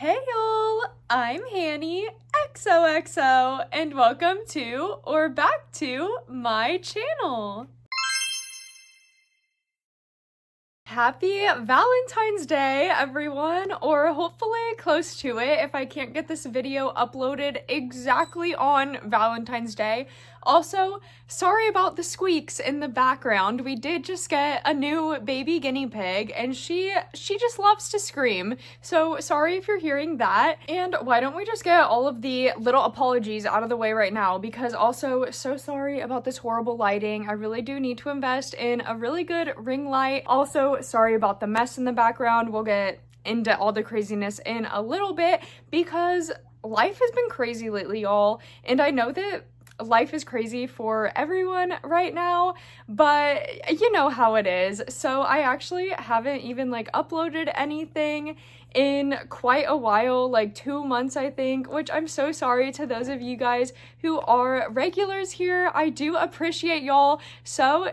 Hey y'all, I'm Hanny, XOXO, and welcome to, or back to, my channel. Happy Valentine's Day, everyone, or hopefully close to it if I can't get this video uploaded exactly on Valentine's Day. Also, sorry about the squeaks in the background. We did just get a new baby guinea pig and she just loves to scream. So sorry if you're hearing that. And why don't we just get all of the little apologies out of the way right now, because also so sorry about this horrible lighting. I really do need to invest in a really good ring light. Also, sorry about the mess in the background. We'll get into all the craziness in a little bit because life has been crazy lately, y'all. And I know that life is crazy for everyone right now, but you know how it is. So I actually haven't even uploaded anything in quite a while, like 2 months I think, which I'm so sorry to those of you guys who are regulars here. I do appreciate y'all so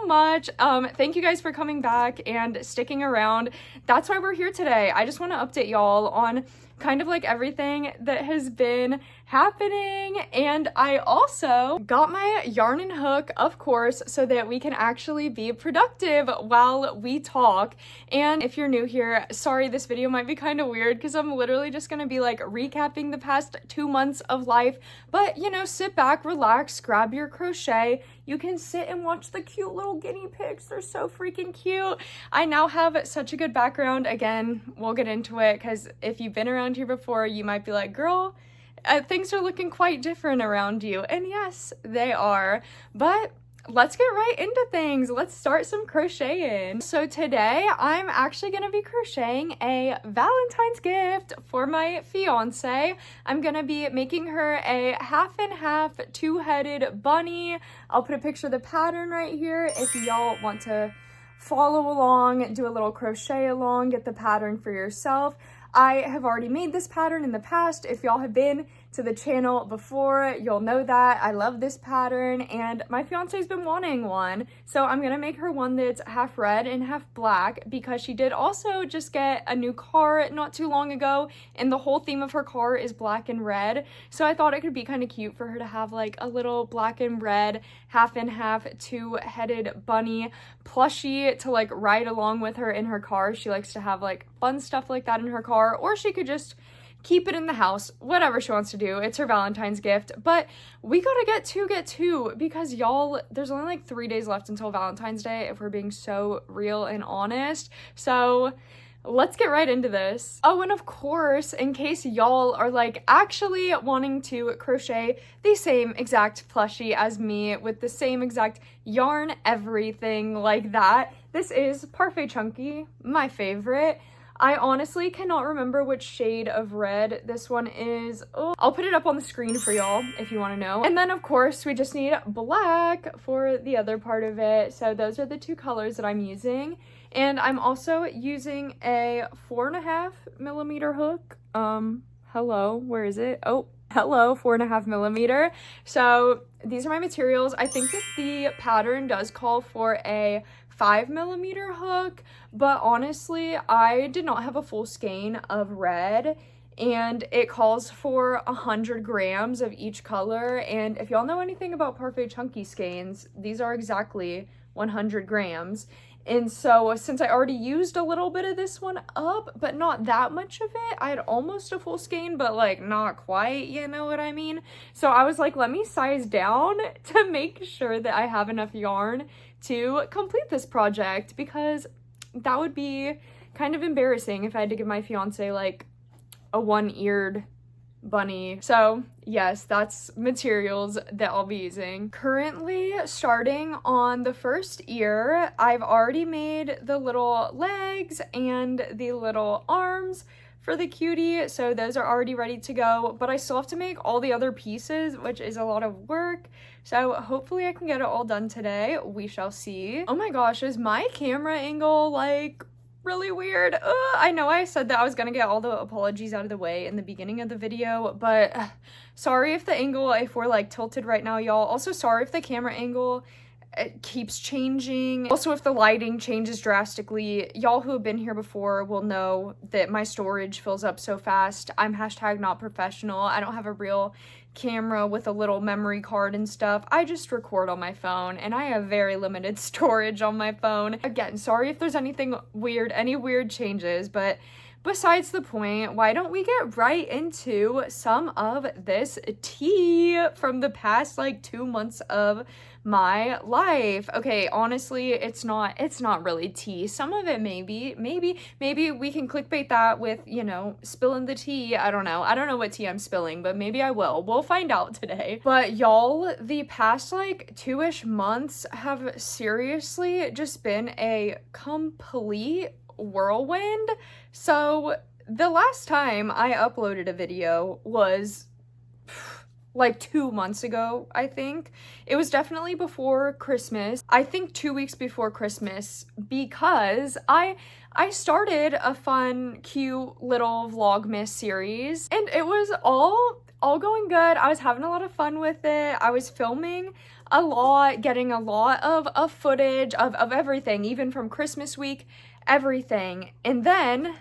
much. Thank you guys for coming back and sticking around. That's why we're here today. I just want to update y'all on kind of everything that has been happening, and I also got my yarn and hook, of course, so that we can actually be productive while we talk. And if you're new here, sorry, this video might be kind of weird because I'm literally just gonna be recapping the past 2 months of life, but you know, sit back, relax, grab your crochet. You can sit and watch the cute little guinea pigs. They're so freaking cute. I now have such a good background. Again, we'll get into it because if you've been around here before, you might be like, girl, things are looking quite different around you. And yes, they are. But let's get right into things. Let's start some crocheting. So today I'm actually going to be crocheting a Valentine's gift for my fiance. I'm going to be making her a half and half two-headed bunny. I'll put a picture of the pattern right here if y'all want to follow along, do a little crochet along, get the pattern for yourself. I have already made this pattern in the past. If y'all have been to the channel before, you'll know that I love this pattern and my fiance's been wanting one. So I'm gonna make her one that's half red and half black because she did also just get a new car not too long ago and the whole theme of her car is black and red. So I thought it could be kind of cute for her to have a little black and red half and half two-headed bunny plushie to ride along with her in her car. She likes to have fun stuff like that in her car, or she could just keep it in the house, whatever she wants to do. It's her Valentine's gift, but we gotta get two because y'all, there's only 3 days left until Valentine's Day if we're being so real and honest. So let's get right into this. Oh, and of course, in case y'all are actually wanting to crochet the same exact plushie as me with the same exact yarn, everything like that, this is Parfait Chunky, my favorite. I honestly cannot remember which shade of red this one is. Oh, I'll put it up on the screen for y'all if you want to know. And then of course we just need black for the other part of it. So those are the two colors that I'm using. And I'm also using a 4.5mm hook. Hello, where is it? Oh, hello, 4.5mm. So these are my materials. I think that the pattern does call for a 5mm hook, but honestly I did not have a full skein of red and it calls for 100 grams of each color, and if y'all know anything about Parfait Chunky skeins, these are exactly 100 grams. And so since I already used a little bit of this one up, but not that much of it, I had almost a full skein, but not quite, you know what I mean? So I was let me size down to make sure that I have enough yarn to complete this project, because that would be kind of embarrassing if I had to give my fiance a one-eared bunny. So yes, that's materials that I'll be using. Currently starting on the first ear, I've already made the little legs and the little arms for the cutie, so those are already ready to go, but I still have to make all the other pieces, which is a lot of work. So hopefully I can get it all done today. We shall see. Oh my gosh, is my camera angle really weird? I know I said that I was gonna get all the apologies out of the way in the beginning of the video, but sorry if the angle, if we're tilted right now, y'all. Also sorry if the camera angle it keeps changing. Also, if the lighting changes drastically, y'all who have been here before will know that my storage fills up so fast. I'm hashtag not professional. I don't have a real camera with a little memory card and stuff. I just record on my phone, and I have very limited storage on my phone. Again, sorry if there's anything weird, any weird changes, but besides the point, why don't we get right into some of this tea from the past like 2 months of my life. Okay, honestly, it's not really tea. Some of it maybe we can clickbait that with, you know, spilling the tea. I don't know what tea I'm spilling, but maybe I will. We'll find out today. But y'all, the past like 2-ish months have seriously just been a complete whirlwind. So the last time I uploaded a video was like 2 months ago, I think. It was definitely before Christmas. I think 2 weeks before Christmas, because I started a fun, cute little Vlogmas series, and it was all going good. I was having a lot of fun with it. I was filming a lot, getting a lot of footage of everything, even from Christmas week, everything. And then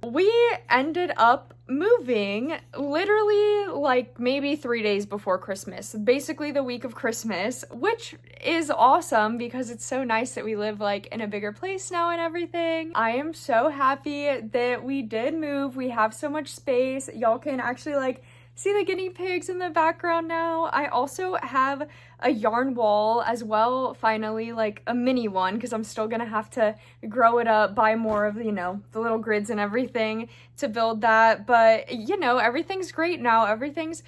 we ended up moving literally like maybe 3 days before Christmas, basically the week of Christmas, which is awesome because it's so nice that we live like in a bigger place now and everything. I am so happy that we did move. We have so much space. Y'all can actually like see the guinea pigs in the background now. I also have a yarn wall as well, finally, like a mini one, because I'm still gonna have to grow it up, buy more of, you know, the little grids and everything to build that. But, you know, everything's great now. Everything's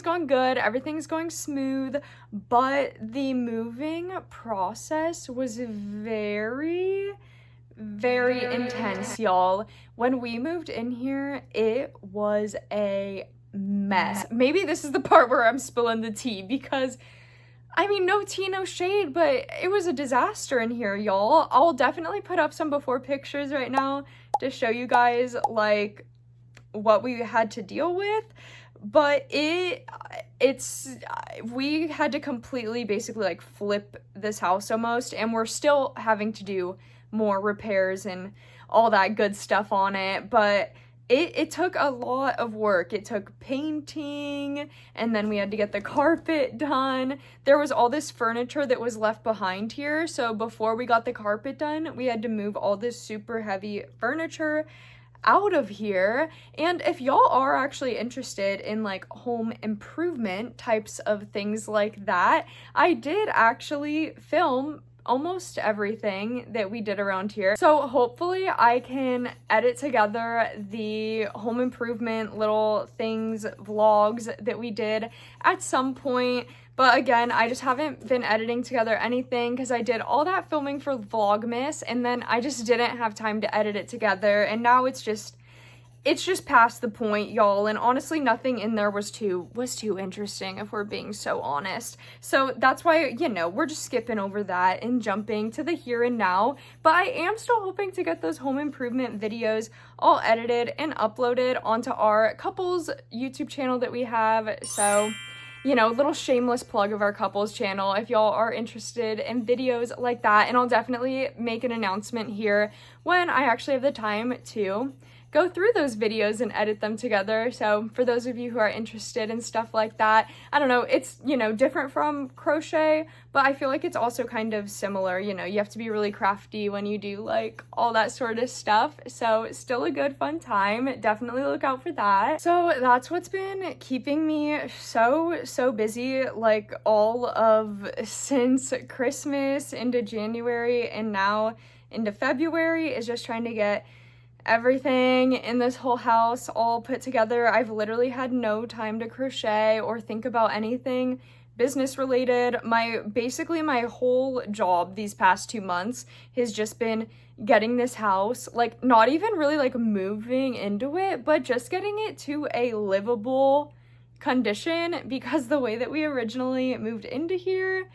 going good. Everything's going smooth. But the moving process was very intense, y'all. When we moved in here, it was a mess. Maybe this is the part where I'm spilling the tea, because I mean, no tea, no shade, but it was a disaster in here, y'all. I'll definitely put up some before pictures right now to show you guys like what we had to deal with. But we had to completely basically like flip this house almost, and we're still having to do more repairs and all that good stuff on it. But it took a lot of work. It took painting, and then we had to get the carpet done. There was all this furniture that was left behind here, so before we got the carpet done, we had to move all this super heavy furniture out of here. And if y'all are actually interested in like home improvement types of things like that, I did actually film almost everything that we did around here. So hopefully I can edit together the home improvement little things, vlogs that we did at some point. But again, I just haven't been editing together anything because I did all that filming for Vlogmas, and then I just didn't have time to edit it together. And now it's just past the point, y'all, and honestly nothing in there was too interesting, if we're being so honest. So that's why, you know, we're just skipping over that and jumping to the here and now. But I am still hoping to get those home improvement videos all edited and uploaded onto our couples YouTube channel that we have. So, you know, little shameless plug of our couples channel if y'all are interested in videos like that. And I'll definitely make an announcement here when I actually have the time to go through those videos and edit them together. So for those of you who are interested in stuff like that, I don't know, it's, you know, different from crochet, but I feel like it's also kind of similar. You know, you have to be really crafty when you do like all that sort of stuff. So it's still a good fun time. Definitely look out for that. So that's what's been keeping me so busy, like all of since Christmas into January and now into February, is just trying to get everything in this whole house all put together. I've literally had no time to crochet or think about anything business related. Basically my whole job these past 2 months has just been getting this house, like not even really like moving into it, but just getting it to a livable condition, because the way that we originally moved into here,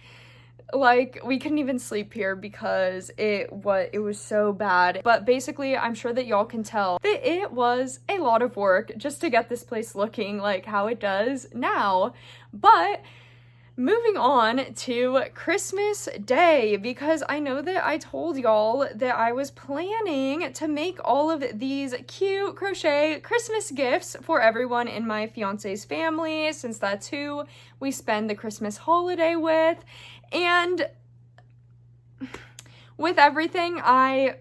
like we couldn't even sleep here because it was so bad. But basically, I'm sure that y'all can tell that it was a lot of work just to get this place looking like how it does now. But moving on to Christmas Day, because I know that I told y'all that I was planning to make all of these cute crochet Christmas gifts for everyone in my fiance's family, since that's who we spend the Christmas holiday with. And with everything, I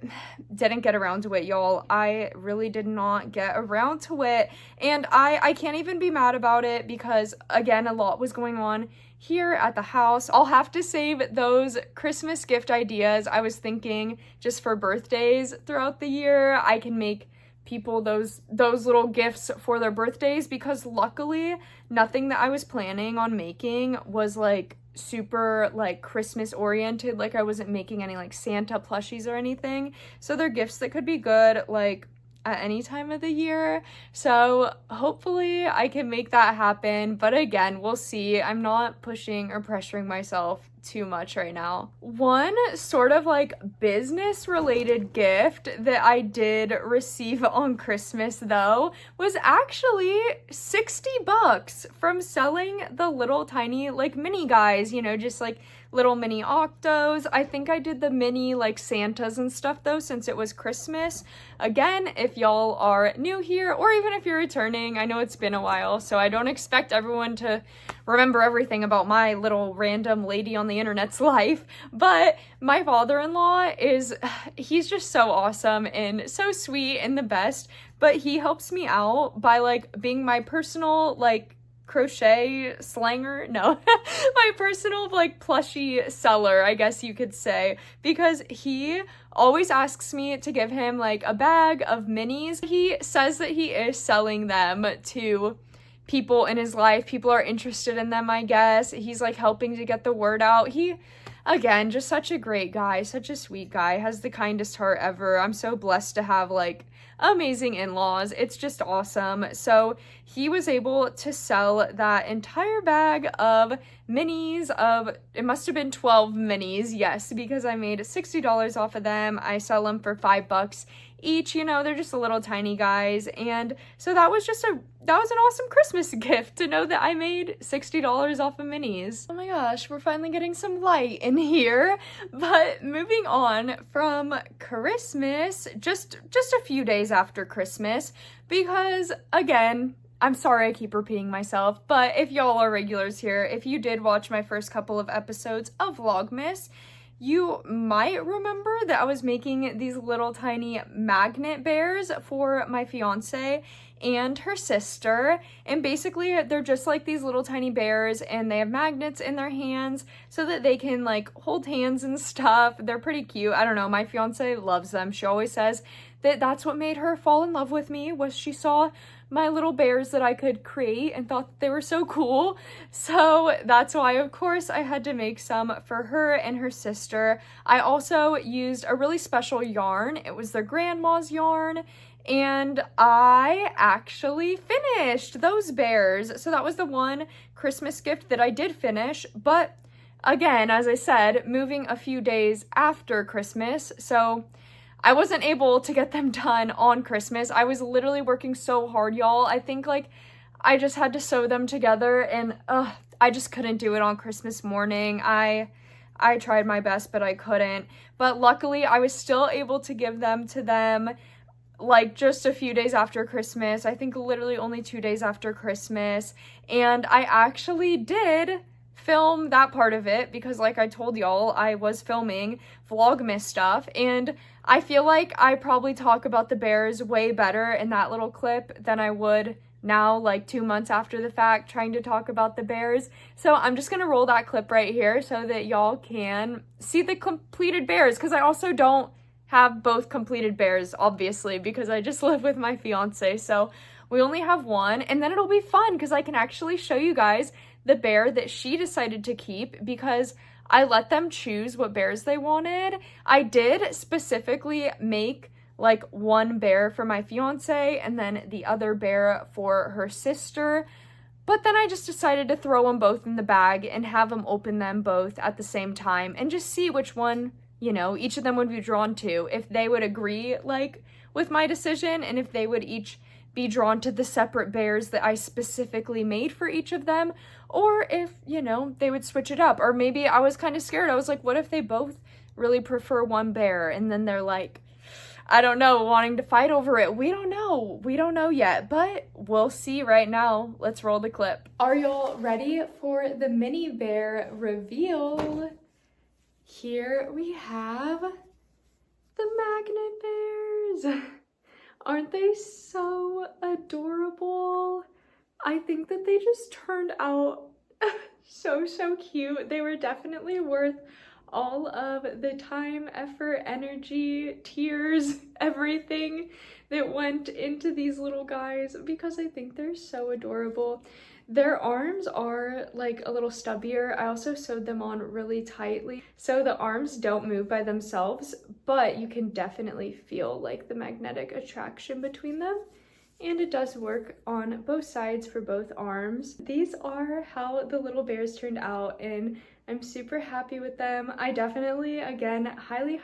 didn't get around to it, y'all. I really did not get around to it, and I can't even be mad about it because, again, a lot was going on here at the house. I'll have to save those Christmas gift ideas I was thinking just for birthdays throughout the year. I can make people those little gifts for their birthdays, because luckily nothing that I was planning on making was like super like Christmas oriented. Like I wasn't making any like Santa plushies or anything, so they're gifts that could be good like at any time of the year. So hopefully I can make that happen, but again, we'll see. I'm not pushing or pressuring myself too much right now. One sort of like business related gift that I did receive on Christmas though was actually $60 from selling the little tiny like mini guys, you know, just like little mini octos. I think I did the mini like Santas and stuff though, since it was Christmas. Again, if y'all are new here or even if you're returning, I know it's been a while, so I don't expect everyone to remember everything about my little random lady on the internet's life, but my father-in-law he's just so awesome and so sweet and the best, but he helps me out by like being my personal like crochet slanger, no, my personal like plushie seller, I guess you could say, because he always asks me to give him like a bag of minis. He says that he is selling them to people in his life. People are interested in them, I guess. He's like helping to get the word out. He, again, just such a great guy, such a sweet guy, has the kindest heart ever. I'm so blessed to have like amazing in-laws. It's just awesome. So he was able to sell that entire bag of minis of, it must have been 12 minis, yes, because I made $60 off of them. I sell them for $5 each, you know, they're just little tiny guys. And so that was an awesome Christmas gift to know that I made $60 off of minis. Oh my gosh, we're finally getting some light in here. But moving on from Christmas, just a few days after Christmas, because again, I'm sorry I keep repeating myself, but if y'all are regulars here, if you did watch my first couple of episodes of Vlogmas, you might remember that I was making these little tiny magnet bears for my fiance and her sister, and basically they're just like these little tiny bears and they have magnets in their hands so that they can like hold hands and stuff. They're pretty cute. I don't know, my fiance loves them. She always says that that's what made her fall in love with me, was she saw my little bears that I could create and thought that they were so cool. So that's why, of course, I had to make some for her and her sister. I also used a really special yarn. It was their grandma's yarn, and I actually finished those bears. So that was the one Christmas gift that I did finish, but again, as I said, moving a few days after Christmas, so I wasn't able to get them done on Christmas. I was literally working so hard, y'all. I think like I just had to sew them together, and I just couldn't do it on Christmas morning. I tried my best, but I couldn't. But luckily, I was still able to give them to them like just a few days after Christmas. I think literally only 2 days after Christmas. And I actually did film that part of it because, like I told y'all, I was filming Vlogmas stuff, and I feel like I probably talk about the bears way better in that little clip than I would now, like 2 months after the fact, trying to talk about the bears. So I'm just gonna roll that clip right here so that y'all can see the completed bears, because I also don't have both completed bears, obviously, because I just live with my fiance, so we only have one. And then it'll be fun because I can actually show you guys the bear that she decided to keep, because I let them choose what bears they wanted. I did specifically make like one bear for my fiance and then the other bear for her sister, but then I just decided to throw them both in the bag and have them open them both at the same time and just see which one, you know, each of them would be drawn to, if they would agree like with my decision and if they would each be drawn to the separate bears that I specifically made for each of them, or if, you know, they would switch it up. Or maybe I was kind of scared. I was like, what if they both really prefer one bear and then they're like, I don't know, wanting to fight over it. We don't know. We don't know yet, but we'll see right now. Let's roll the clip. Are y'all ready for the mini bear reveal? Here we have the magnet bears. Aren't they so adorable? I think that they just turned out so cute. They were definitely worth all of the time, effort, energy, tears, everything that went into these little guys, because I think they're so adorable. Their arms are like a little stubbier. I also sewed them on really tightly, so the arms don't move by themselves, but you can definitely feel like the magnetic attraction between them. And it does work on both sides for both arms. These are how the little bears turned out, and I'm super happy with them. I definitely, again, highly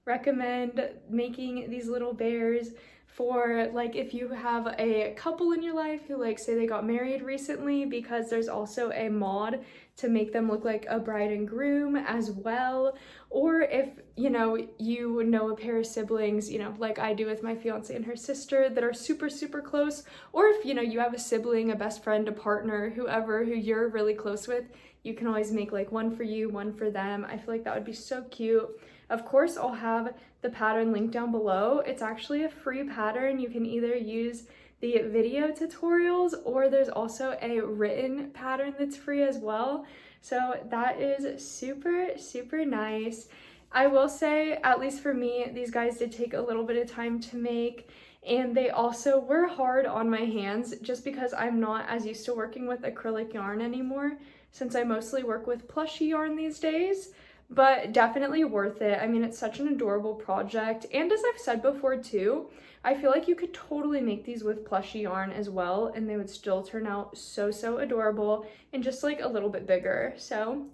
recommend making these little bears for, like, if you have a couple in your life who, like, say they got married recently, because there's also a mod to make them look like a bride and groom as well. Or if, you know a pair of siblings, you know, like I do with my fiance and her sister, that are super close. Or if, you know, you have a sibling, a best friend, a partner, whoever who you're really close with, you can always make like one for you, one for them. I feel like that would be so cute. Of course, I'll have the pattern linked down below. It's actually a free pattern. You can either use the video tutorials, or there's also a written pattern that's free as well. So that is super nice. I will say, at least for me, these guys did take a little bit of time to make, and they also were hard on my hands, just because I'm not as used to working with acrylic yarn anymore, since I mostly work with plushy yarn these days. But definitely worth it. I mean, it's such an adorable project. And as I've said before too, I feel like you could totally make these with plushy yarn as well, and they would still turn out so adorable and just like a little bit bigger. So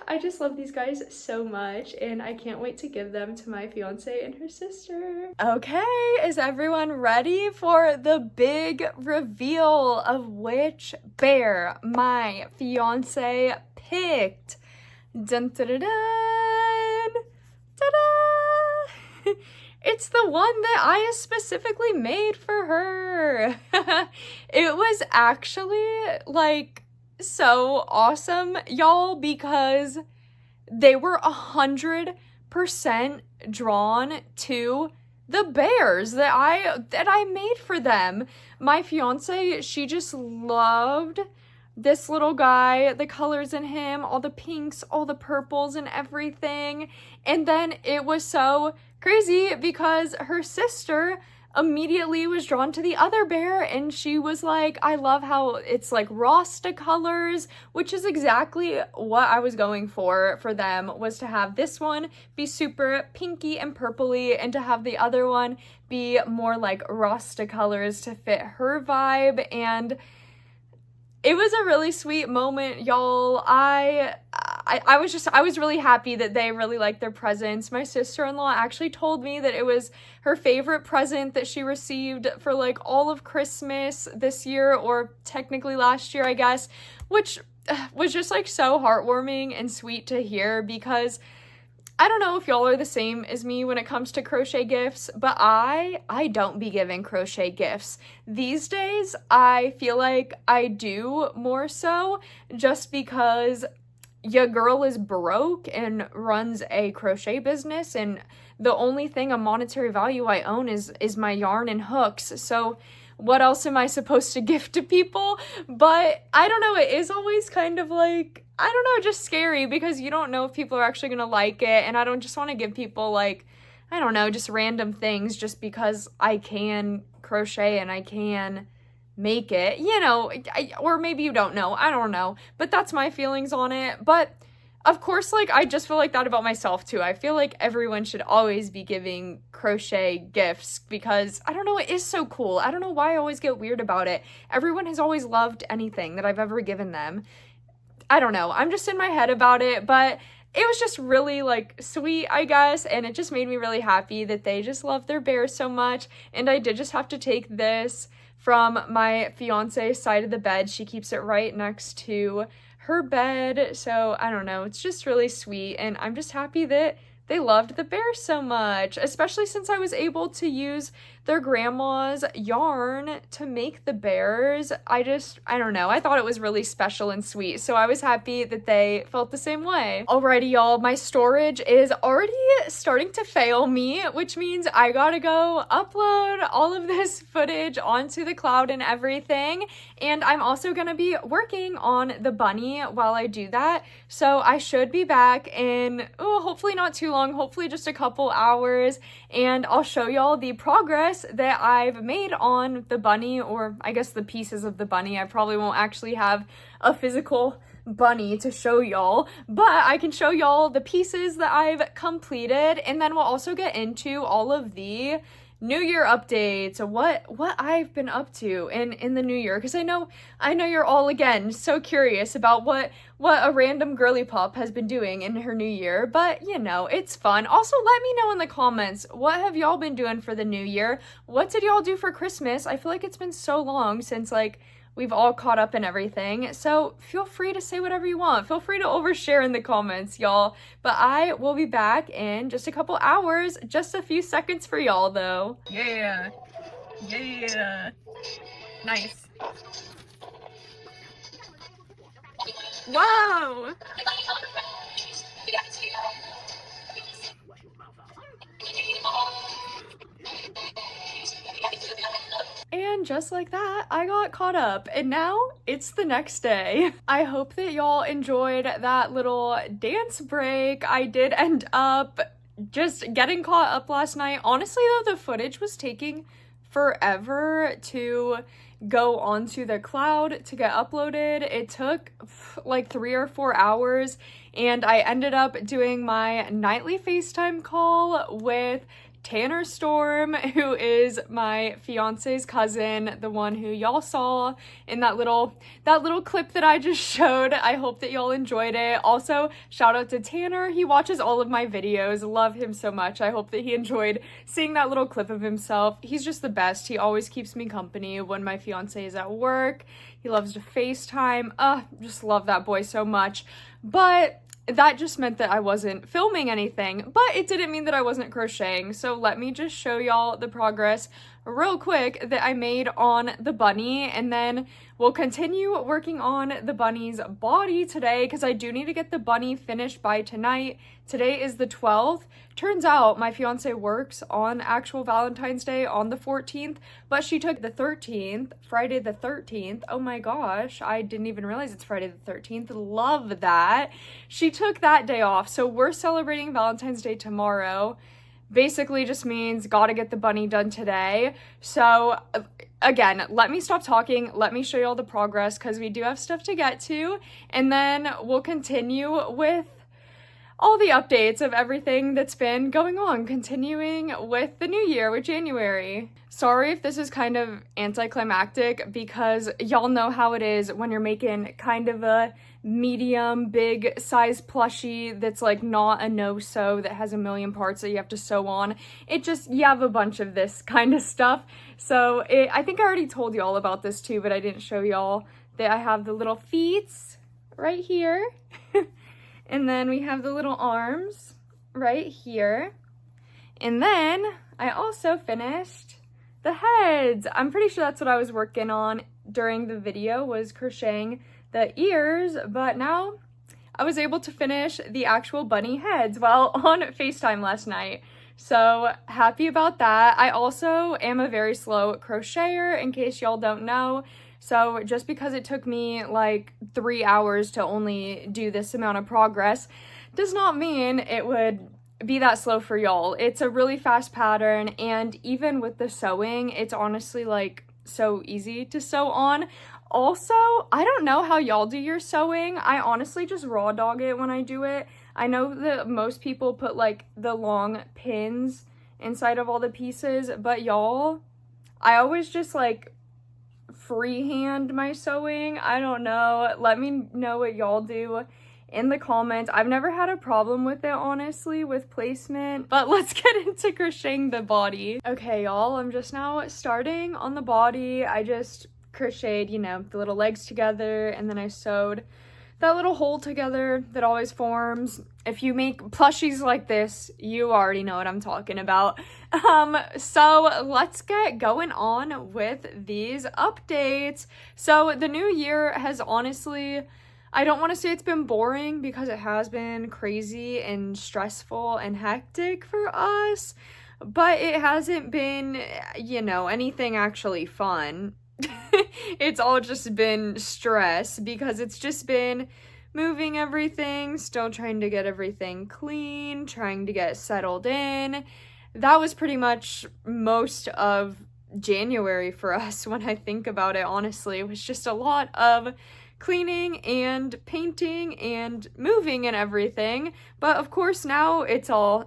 I just love these guys so much, and I can't wait to give them to my fiance and her sister. Okay, is everyone ready for the big reveal of which bear my fiance picked? Dun dun dun dun! Ta-da! It's the one that I specifically made for her. It was actually like so awesome, y'all, because they were 100% drawn to the bears that I made for them. My fiance, she just loved this little guy, the colors in him, all the pinks, all the purples and everything. And then it was so crazy because her sister immediately was drawn to the other bear, and she was like, I love how it's like Rasta colors, which is exactly what I was going for them, was to have this one be super pinky and purpley, and to have the other one be more like Rasta colors to fit her vibe. And it was a really sweet moment, y'all. I was really happy that they really liked their presents. My sister-in-law actually told me that it was her favorite present that she received for like all of Christmas this year, or technically last year, I guess, which was just like so heartwarming and sweet to hear, because I don't know if y'all are the same as me when it comes to crochet gifts, but I don't be giving crochet gifts. These days, I feel like I do more so, just because your girl is broke and runs a crochet business, and the only thing of monetary value I own is my yarn and hooks. So what else am I supposed to gift to people? But I don't know, it is always kind of like, I don't know, just scary, because you don't know if people are actually gonna like it, and I don't just want to give people like, I don't know, just random things just because I can crochet and I can make it, you know, or maybe you don't know, I don't know, but that's my feelings on it. But of course, like, I just feel like that about myself too. I feel like everyone should always be giving crochet gifts, because I don't know, it is so cool. I don't know why I always get weird about it. Everyone has always loved anything that I've ever given them. I don't know, I'm just in my head about it. But it was just really like sweet, I guess, and it just made me really happy that they just love their bear so much. And I did just have to take this from my fiance's side of the bed. She keeps it right next to her bed, so I don't know, it's just really sweet, and I'm just happy that they loved the bear so much, especially since I was able to use their grandma's yarn to make the bears. I don't know, I thought it was really special and sweet, so I was happy that they felt the same way. Alrighty, y'all, my storage is already starting to fail me, which means I gotta go upload all of this footage onto the cloud and everything, and I'm also gonna be working on the bunny while I do that, so I should be back in, hopefully not too long, hopefully just a couple hours, and I'll show y'all the progress that I've made on the bunny, or I guess the pieces of the bunny. I probably won't actually have a physical bunny to show y'all, but I can show y'all the pieces that I've completed, and then we'll also get into all of the New Year updates, what I've been up to in the new year, because I know you're all again so curious about what a random girly pup has been doing in her new year, but you know, it's fun. Also, let me know in the comments, what have y'all been doing for the new year? What did y'all do for Christmas? I feel like it's been so long since like we've all caught up and everything, so feel free to say whatever you want. Feel free to overshare in the comments, y'all. But I will be back in just a couple hours. Just a few seconds for y'all, though. Yeah. Nice. Whoa! And just like that, I got caught up, and now it's the next day. I hope that y'all enjoyed that little dance break. I did end up just getting caught up last night. Honestly, though, the footage was taking forever to go onto the cloud to get uploaded. It took like 3 or 4 hours, and I ended up doing my nightly FaceTime call with Tanner Storm, who is my fiance's cousin, the one who y'all saw in that little clip that I just showed. I hope that y'all enjoyed it. Also, shout out to Tanner. He watches all of my videos. Love him so much. I hope that he enjoyed seeing that little clip of himself. He's just the best. He always keeps me company when my fiance is at work. He loves to FaceTime. Just love that boy so much. But that just meant that I wasn't filming anything, but it didn't mean that I wasn't crocheting. So let me just show y'all the progress real quick that I made on the bunny, and then we'll continue working on the bunny's body today, because I do need to get the bunny finished by tonight. Today is the 12th. Turns out my fiance works on actual Valentine's Day on the 14th, but she took the 13th, Friday the 13th. Oh my gosh, I didn't even realize it's Friday the 13th. Love that. She took that day off, so we're celebrating Valentine's Day tomorrow. Basically just means gotta get the bunny done today. So again, let me stop talking. Let me show you all the progress, because we do have stuff to get to, and then we'll continue with all the updates of everything that's been going on, continuing with the new year, with January. Sorry if this is kind of anticlimactic, because y'all know how it is when you're making kind of a medium big size plushie that's like not a no-sew, that has a million parts that you have to sew on. You have a bunch of this kind of stuff. So I think I already told y'all about this too, but I didn't show y'all that I have the little feet right here. And then we have the little arms right here. And then I also finished the heads. I'm pretty sure that's what I was working on during the video, was crocheting the ears, but now I was able to finish the actual bunny heads while on FaceTime last night. So happy about that. I also am a very slow crocheter, in case y'all don't know. So just because it took me like 3 hours to only do this amount of progress does not mean it would be that slow for y'all. It's a really fast pattern, and even with the sewing, it's honestly like so easy to sew on. Also, I don't know how y'all do your sewing. I honestly just raw dog it when I do it. I know that most people put like the long pins inside of all the pieces, but y'all, I always just like freehand my sewing. I don't know. Let me know what y'all do in the comments. I've never had a problem with it, honestly, with placement, but let's get into crocheting the body. Okay, y'all, I'm just now starting on the body. I just crocheted, you know, the little legs together, and then I sewed that little hole together that always forms. If you make plushies like this, you already know what I'm talking about. So let's get going on with these updates. So the new year has honestly, I don't want to say it's been boring because it has been crazy and stressful and hectic for us, but it hasn't been, you know, anything actually fun. It's all just been stress because it's just been moving everything, still trying to get everything clean, trying to get settled in. That was pretty much most of January for us when I think about it, honestly. It was just a lot of cleaning and painting and moving and everything. But of course now it's all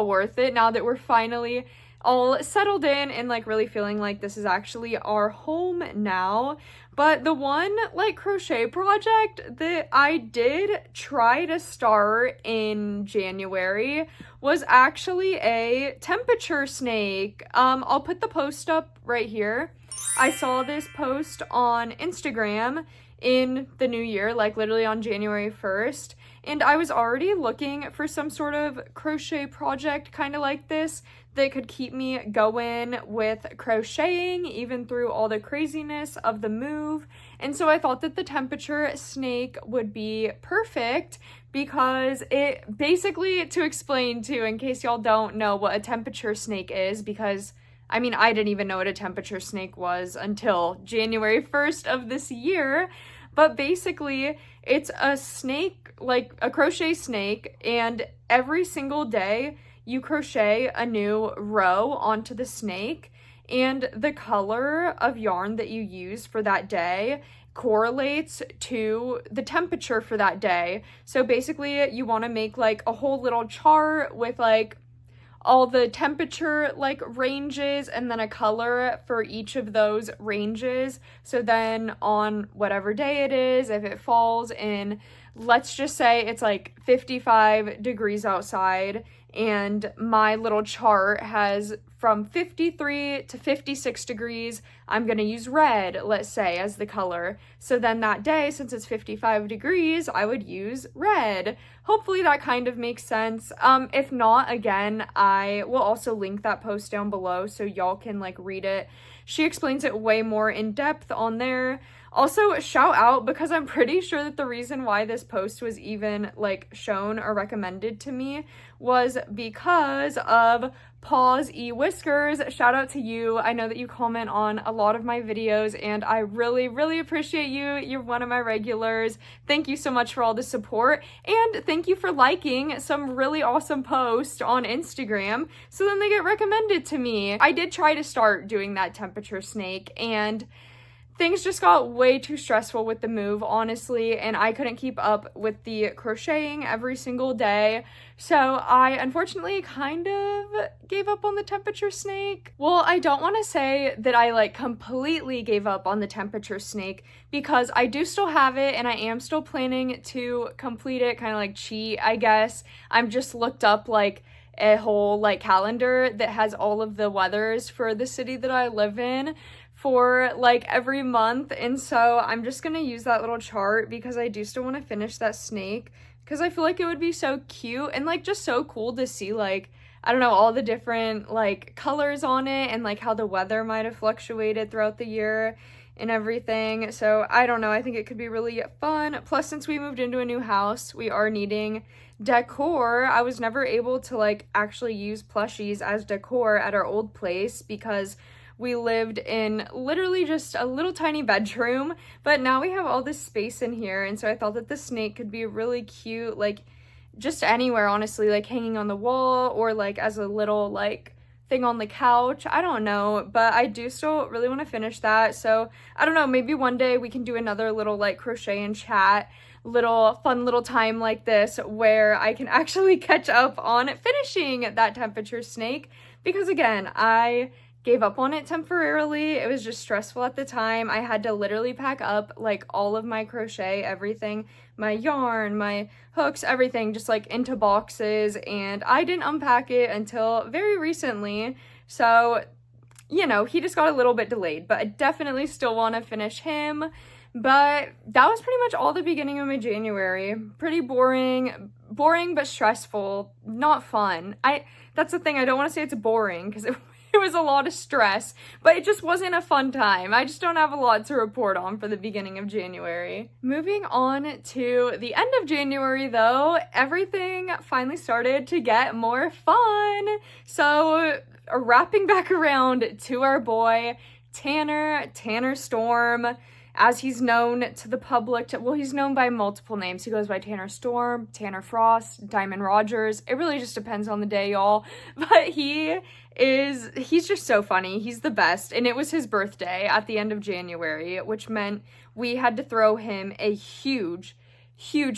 worth it now that we're finally all settled in and like really feeling like this is actually our home now. But the one like crochet project that I did try to start in January was actually a temperature snake. I'll put the post up right here. I saw this post on Instagram in the new year, like literally on January 1st. And I was already looking for some sort of crochet project kind of like this that could keep me going with crocheting even through all the craziness of the move. And so I thought that the temperature snake would be perfect because it basically, to explain to, in case y'all don't know what a temperature snake is, because I mean, I didn't even know what a temperature snake was until January 1st of this year. But basically, it's a snake, like a crochet snake, and every single day you crochet a new row onto the snake, and the color of yarn that you use for that day correlates to the temperature for that day. So basically, you want to make like a whole little chart with like all the temperature like ranges and then a color for each of those ranges. So then on whatever day it is, if it falls in, let's just say it's like 55 degrees outside and my little chart has from 53 to 56 degrees, I'm going to use red, let's say, as the color. So then that day, since it's 55 degrees, I would use red. Hopefully that kind of makes sense. If not, again, I will also link that post down below so y'all can like read it. She explains it way more in depth on there. Also, shout out because I'm pretty sure that the reason why this post was even like shown or recommended to me was because of Paws E Whiskers. Shout out to you. I know that you comment on a lot of my videos and I really appreciate you. You're one of my regulars. Thank you so much for all the support and thank you for liking some really awesome posts on Instagram so then they get recommended to me. I did try to start doing that temperature snake and things just got way too stressful with the move, honestly, and I couldn't keep up with the crocheting every single day. So I unfortunately kind of gave up on the temperature snake. Well, I don't want to say that I like completely gave up on the temperature snake because I do still have it and I am still planning to complete it, kind of like cheat, I guess. I'm just looked up like a whole like calendar that has all of the weathers for the city that I live in for like every month, and so I'm just gonna use that little chart because I do still want to finish that snake because I feel like it would be so cute and like just so cool to see like, I don't know, all the different like colors on it and like how the weather might have fluctuated throughout the year and everything. So I don't know, I think it could be really fun. Plus, since we moved into a new house, we are needing decor. I was never able to like actually use plushies as decor at our old place because we lived in literally just a little tiny bedroom, but now we have all this space in here, and so I thought that the snake could be really cute, like just anywhere, honestly, like hanging on the wall or like as a little like thing on the couch. I don't know, but I do still really want to finish that. So I don't know, maybe one day we can do another little like crochet and chat little fun little time like this where I can actually catch up on finishing that temperature snake because again, I gave up on it temporarily. It was just stressful at the time. I had to literally pack up like all of my crochet, everything, my yarn, my hooks, everything just like into boxes, and I didn't unpack it until very recently. So, you know, he just got a little bit delayed, but I definitely still want to finish him. But that was pretty much all the beginning of my January. Pretty boring but stressful, not fun. That's the thing, I don't want to say it's boring because it was a lot of stress, but it just wasn't a fun time. I just don't have a lot to report on for the beginning of January. Moving on to the end of January though, everything finally started to get more fun. So wrapping back around to our boy, Tanner Storm, as he's known to the public. Well, he's known by multiple names. He goes by Tanner Storm, Tanner Frost, Diamond Rogers. It really just depends on the day, y'all. But he's just so funny. He's the best. And it was his birthday at the end of January, which meant we had to throw him a huge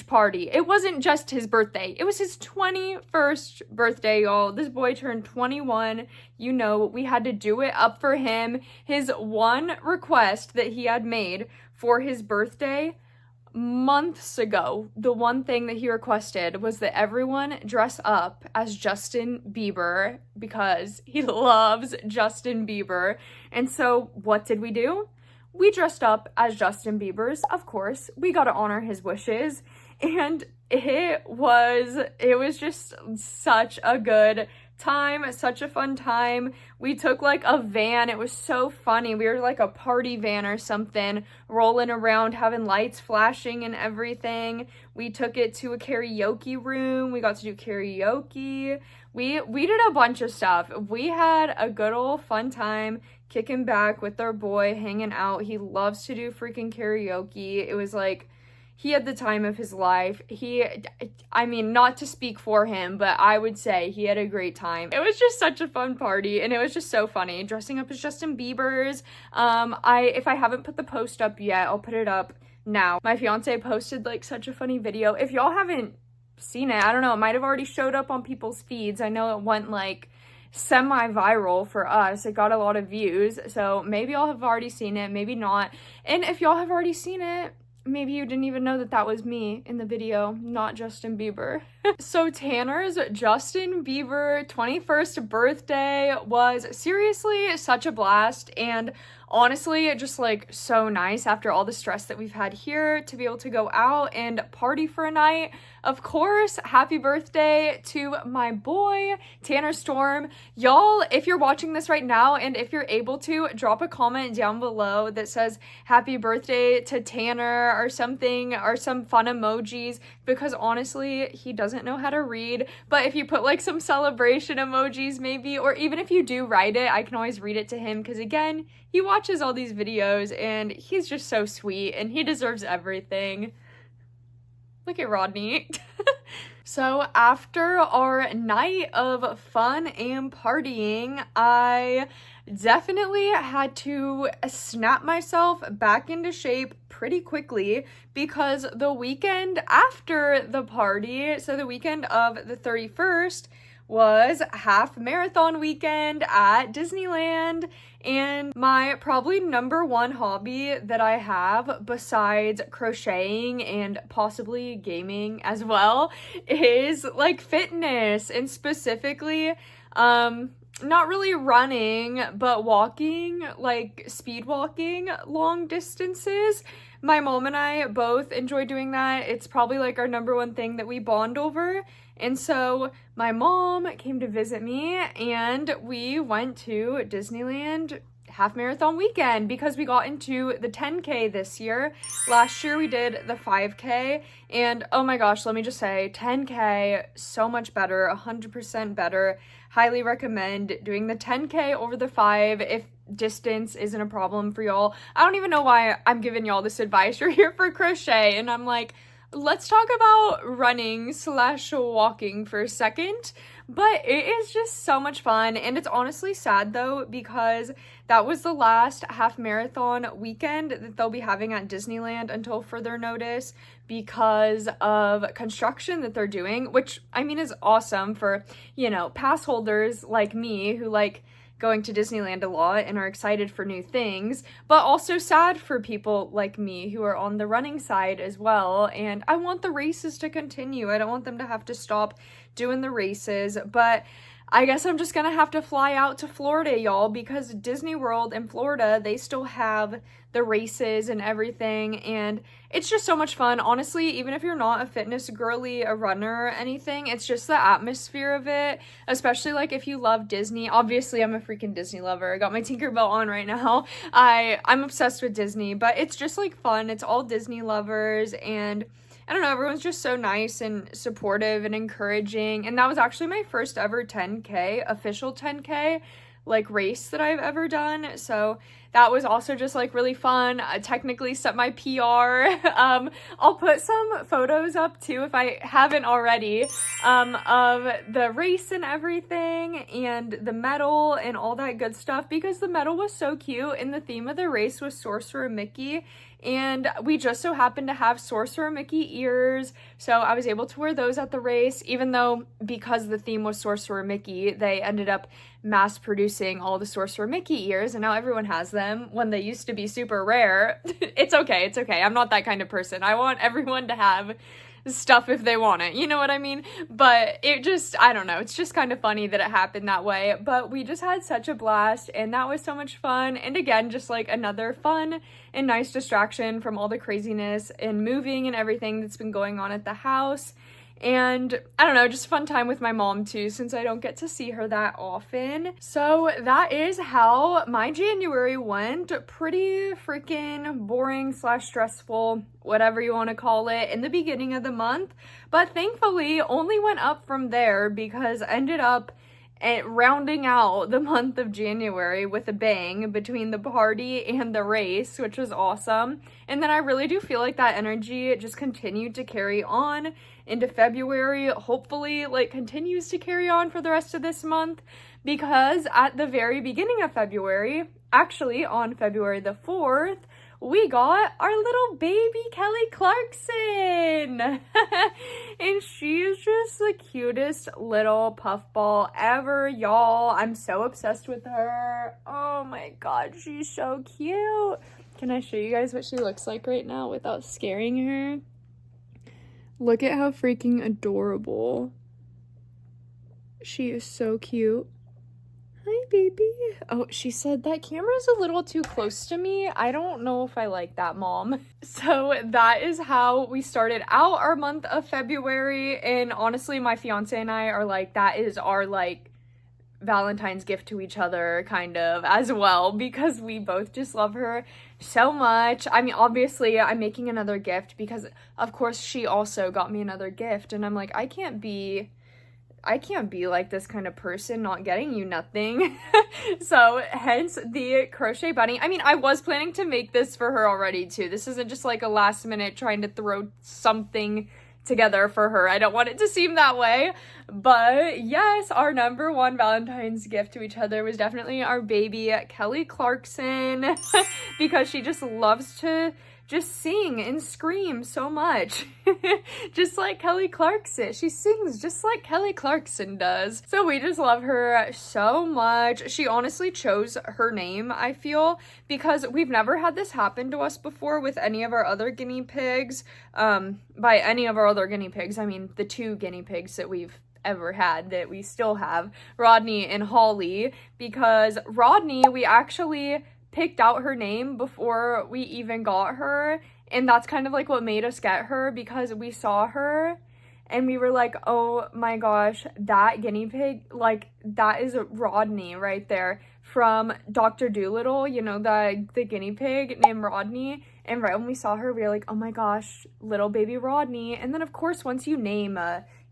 party. It wasn't just his birthday. It was his 21st birthday, y'all. This boy turned 21. You know, we had to do it up for him. His one request that he had made for his birthday months ago, the one thing that he requested was that everyone dress up as Justin Bieber because he loves Justin Bieber. And so what did we do? We dressed up as Justin Bieber's, of course. We got to honor his wishes, and it was just such a good time, such a fun time. We took like a van. It was so funny. We were like a party van or something, rolling around, having lights flashing and everything. We took it to a karaoke room. We got to do karaoke. We did a bunch of stuff. We had a good old fun time kicking back with our boy, hanging out. He loves to do freaking karaoke. It was like, he had the time of his life. I mean, not to speak for him, but I would say he had a great time. It was just such a fun party, and it was just so funny. Dressing up as Justin Bieber's. If I haven't put the post up yet, I'll put it up now. My fiance posted like such a funny video. If y'all haven't seen it, I don't know, it might have already showed up on people's feeds. I know it went like semi-viral for us. It got a lot of views, so maybe y'all have already seen it, maybe not. And if y'all have already seen it, maybe you didn't even know that that was me in the video, not Justin Bieber. So Tanner's Justin Bieber 21st birthday was seriously such a blast, and honestly just like so nice after all the stress that we've had here to be able to go out and party for a night. Of course, happy birthday to my boy, Tanner Storm. Y'all, if you're watching this right now and if you're able to, drop a comment down below that says happy birthday to Tanner or something, or some fun emojis, because honestly, he doesn't know how to read. But if you put like some celebration emojis maybe, or even if you do write it, I can always read it to him, because again, he watches all these videos and he's just so sweet and he deserves everything. Look at Rodney. So after our night of fun and partying, I definitely had to snap myself back into shape pretty quickly, because the weekend after the party, so the weekend of the 31st, was half marathon weekend at Disneyland. And my probably number one hobby that I have, besides crocheting and possibly gaming as well, is like fitness, and specifically not really running, but walking, like speed walking long distances. My mom and I both enjoy doing that. It's probably like our number one thing that we bond over. And so my mom came to visit me and we went to Disneyland half marathon weekend because we got into the 10K this year. Last year we did the 5K, and oh my gosh, let me just say 10K, so much better, 100% better. Highly recommend doing the 10K over the 5 if distance isn't a problem for y'all. I don't even know why I'm giving y'all this advice. You're here for crochet, and I'm like, let's talk about running / walking for a second. But it is just so much fun, and it's honestly sad though, because that was the last half marathon weekend that they'll be having at Disneyland until further notice, because of construction that they're doing, which I mean is awesome for, you know, pass holders like me who like going to Disneyland a lot and are excited for new things, but also sad for people like me who are on the running side as well. And I want the races to continue. I don't want them to have to stop doing the races, but I guess I'm just gonna have to fly out to Florida, y'all, because Disney World in Florida, they still have the races and everything, and it's just so much fun. Honestly, even if you're not a fitness girly, a runner, or anything, it's just the atmosphere of it, especially like if you love Disney. Obviously, I'm a freaking Disney lover. I got my Tinkerbell on right now. I'm obsessed with Disney, but it's just like fun. It's all Disney lovers, and I don't know, everyone's just so nice and supportive and encouraging. And that was actually my first ever 10K, official 10K, like race that I've ever done. So that was also just like really fun. I technically set my PR. I'll put some photos up too if I haven't already, of the race and everything and the medal and all that good stuff, because the medal was so cute and the theme of the race was Sorcerer Mickey. And we just so happened to have Sorcerer Mickey ears, so I was able to wear those at the race, even though because the theme was Sorcerer Mickey, they ended up mass producing all the Sorcerer Mickey ears, and now everyone has them when they used to be super rare. It's okay, it's okay. I'm not that kind of person. I want everyone to have stuff if they want it, you know what I mean? But it just, I don't know, it's just kind of funny that it happened that way, but we just had such a blast, and that was so much fun. And again, just like another fun and nice distraction from all the craziness and moving and everything that's been going on at the house. And I don't know, just a fun time with my mom too, since I don't get to see her that often. So that is how my January went. Pretty freaking boring / stressful, whatever you want to call it, in the beginning of the month. But thankfully only went up from there, because I ended up rounding out the month of January with a bang between the party and the race, which was awesome. And then I really do feel like that energy just continued to carry on into February. Hopefully, like, continues to carry on for the rest of this month, because at the very beginning of February, actually on February the 4th, we got our little baby Kelly Clarkson. And she is just the cutest little puffball ever, y'all. I'm so obsessed with her. Oh my god, she's so cute. Can I show you guys what she looks like right now without scaring her? Look at how freaking adorable. She is so cute. Hi, baby. Oh, she said that camera's a little too close to me. I don't know if I like that, Mom. So that is how we started out our month of February. And honestly, my fiance and I are like, that is our like Valentine's gift to each other kind of as well, because we both just love her so much. I mean, obviously I'm making another gift because of course she also got me another gift, and I'm like, I can't be like this kind of person not getting you nothing. So hence the crochet bunny. I mean, I was planning to make this for her already too. This isn't just like a last minute trying to throw something together for her. I don't want it to seem that way. But yes, our number one Valentine's gift to each other was definitely our baby Kelly Clarkson, because she just loves to just sing and scream so much. Just like Kelly Clarkson. She sings just like Kelly Clarkson does. So we just love her so much. She honestly chose her name, I feel, because we've never had this happen to us before with any of our other guinea pigs. By any of our other guinea pigs, I mean the 2 guinea pigs that we've ever had, that we still have, Rodney and Holly, because Rodney, we actually picked out her name before we even got her, and that's kind of like what made us get her, because we saw her and we were like, oh my gosh, that guinea pig, like, that is Rodney right there from Dr. Dolittle, you know, the guinea pig named Rodney. And right when we saw her, we were like, oh my gosh, little baby Rodney. And then of course, once you name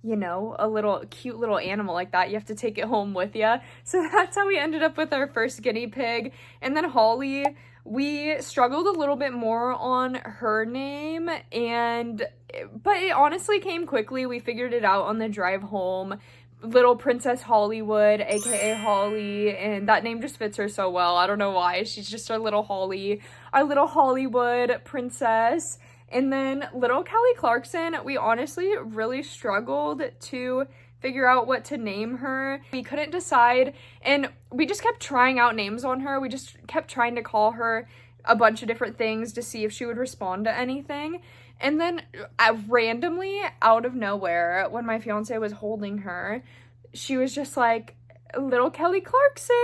you know, a little cute little animal like that, you have to take it home with you. So that's how we ended up with our first guinea pig. And then Holly, we struggled a little bit more on her name, but it honestly came quickly. We figured it out on the drive home. Little Princess Hollywood, aka Holly, and that name just fits her so well. I don't know why. She's just our little Holly, our little Hollywood princess. And then little Kelly Clarkson, we honestly really struggled to figure out what to name her. We couldn't decide, and we just kept trying out names on her. We just kept trying to call her a bunch of different things to see if she would respond to anything. And then randomly, out of nowhere, when my fiance was holding her, she was just like, little Kelly Clarkson.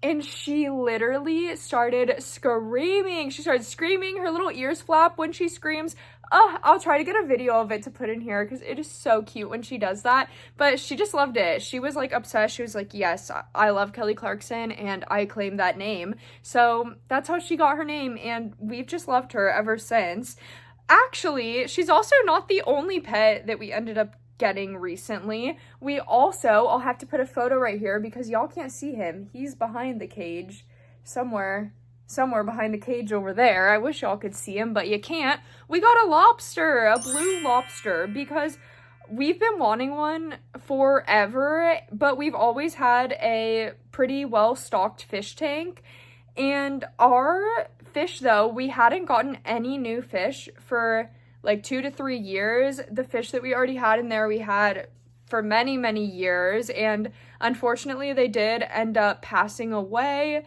And she literally started screaming. She started screaming. Her little ears flap when she screams. I'll try to get a video of it to put in here because it is so cute when she does that. But she just loved it. She was like obsessed. She was like, yes, I love Kelly Clarkson and I claim that name. So that's how she got her name, and we've just loved her ever since. Actually, she's also not the only pet that we ended up getting recently. We also, I'll have to put a photo right here because y'all can't see him. He's behind the cage somewhere behind the cage over there. I wish y'all could see him, but you can't. We got a lobster, a blue lobster, because we've been wanting one forever, but we've always had a pretty well-stocked fish tank. And our fish, though, we hadn't gotten any new fish for like 2 to 3 years. The fish that we already had in there, we had for many, many years. And unfortunately, they did end up passing away.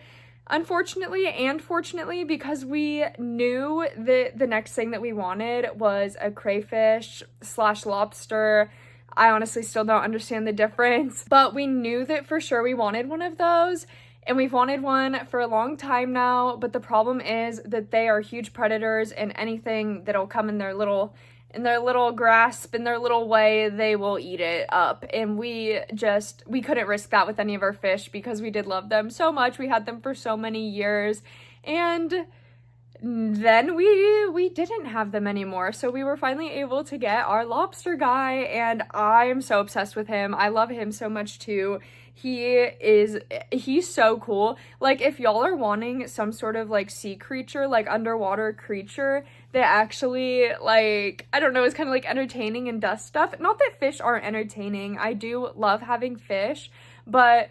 Unfortunately and fortunately, because we knew that the next thing that we wanted was a crayfish / lobster. I honestly still don't understand the difference, but we knew that for sure we wanted one of those. And we've wanted one for a long time now, but the problem is that they are huge predators, and anything that'll come in their little grasp, in their little way, they will eat it up. And we couldn't risk that with any of our fish because we did love them so much. We had them for so many years, and then we didn't have them anymore. So we were finally able to get our guy, and I'm so obsessed with him. I love him so much too. He's so cool. Like, if y'all are wanting some sort of like sea creature, like underwater creature that actually, like, I don't know, is kind of like entertaining and does stuff. Not that fish aren't entertaining. I do love having fish, but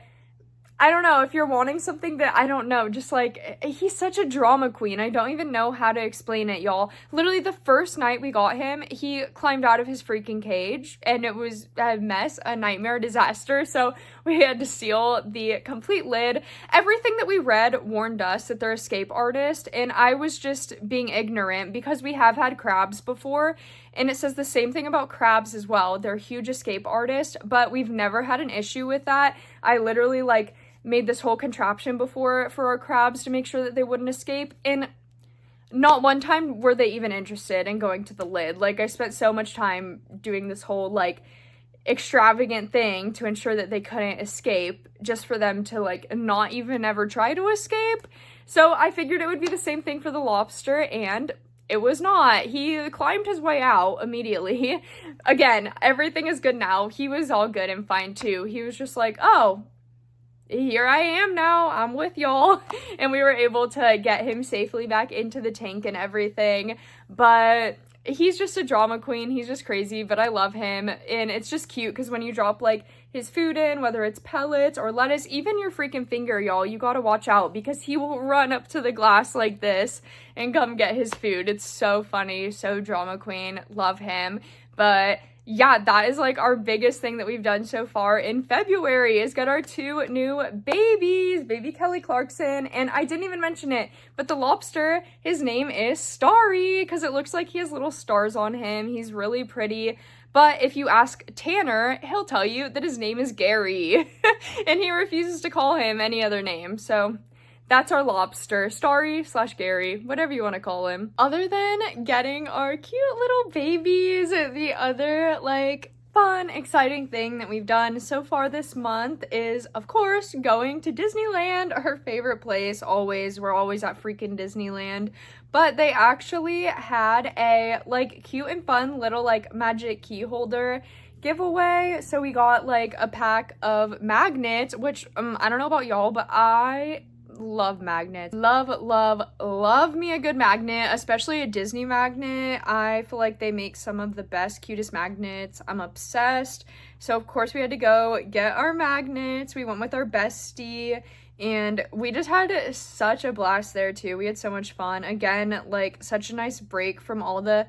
I don't know, if you're wanting something that, I don't know, just like, he's such a drama queen. I don't even know how to explain it, y'all. Literally, the first night we got him, he climbed out of his freaking cage, and it was a mess, a nightmare, a disaster. So we had to seal the complete lid. Everything that we read warned us that they're escape artists, and I was just being ignorant because we have had crabs before, and it says the same thing about crabs as well. They're huge escape artists, but we've never had an issue with that. I literally, like, made this whole contraption before for our crabs to make sure that they wouldn't escape, and not one time were they even interested in going to the lid. Like, I spent so much time doing this whole, like, extravagant thing to ensure that they couldn't escape, just for them to, like, not even ever try to escape. So I figured it would be the same thing for the lobster, and it was not. He climbed his way out immediately. Again, everything is good now. He was all good and fine too. He was just like, oh, here I am now, I'm with y'all. And we were able to get him safely back into the tank and everything. But he's just a drama queen. He's just crazy, but I love him. And it's just cute because when you drop like his food in, whether it's pellets or lettuce, even your freaking finger, y'all, you gotta watch out because he will run up to the glass like this and come get his food. It's so funny, so drama queen, love him. But yeah, that is like our biggest thing that we've done so far in February is get our 2 new babies, baby Kelly Clarkson. And I didn't even mention it, but the lobster, his name is Starry because it looks like he has little stars on him. He's really pretty. But if you ask Tanner, he'll tell you that his name is Gary and he refuses to call him any other name. So that's our lobster, Starry / Gary, whatever you want to call him. Other than getting our cute little babies, the other like fun, exciting thing that we've done so far this month is, of course, going to Disneyland, our favorite place always. We're always at freaking Disneyland. But they actually had a like cute and fun little like magic key holder giveaway. So we got like a pack of magnets, which I don't know about y'all, but I love magnets. Love me a good magnet, especially a Disney magnet. I feel like they make some of the best, cutest magnets. I'm obsessed. So of course we had to go get our magnets. We went with our bestie and we just had such a blast there too. We had so much fun. Again, like such a nice break from all the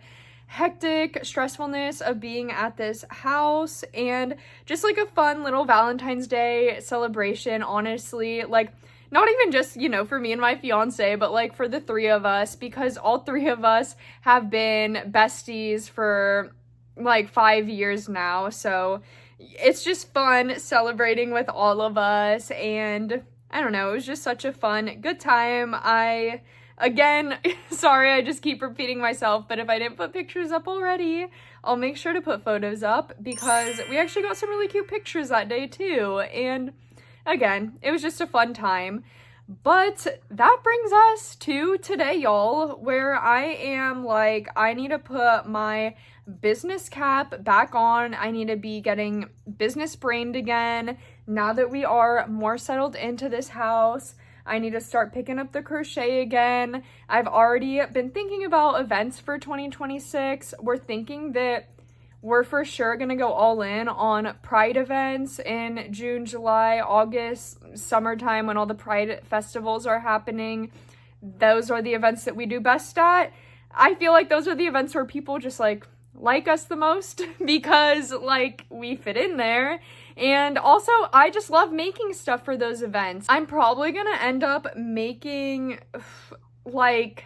hectic stressfulness of being at this house, and just like a fun little Valentine's Day celebration, honestly. Like, not even just, you know, for me and my fiance, but like for the three of us, because all three of us have been besties for like 5 years now. So it's just fun celebrating with all of us, and I don't know, it was just such a fun, good time. Again, sorry, I just keep repeating myself, but if I didn't put pictures up already, I'll make sure to put photos up, because we actually got some really cute pictures that day too. And again, it was just a fun time. But that brings us to today, y'all, where I am like, I need to put my business cap back on. I need to be getting business brained again. Now that we are more settled into this house, I need to start picking up the crochet again. I've already been thinking about events for 2026. We're thinking that we're for sure gonna go all in on Pride events in June, July, August, summertime, when all the Pride festivals are happening. Those are the events that we do best at. I feel like those are the events where people just like us the most, because like we fit in there. And also, I just love making stuff for those events. I'm probably gonna end up making like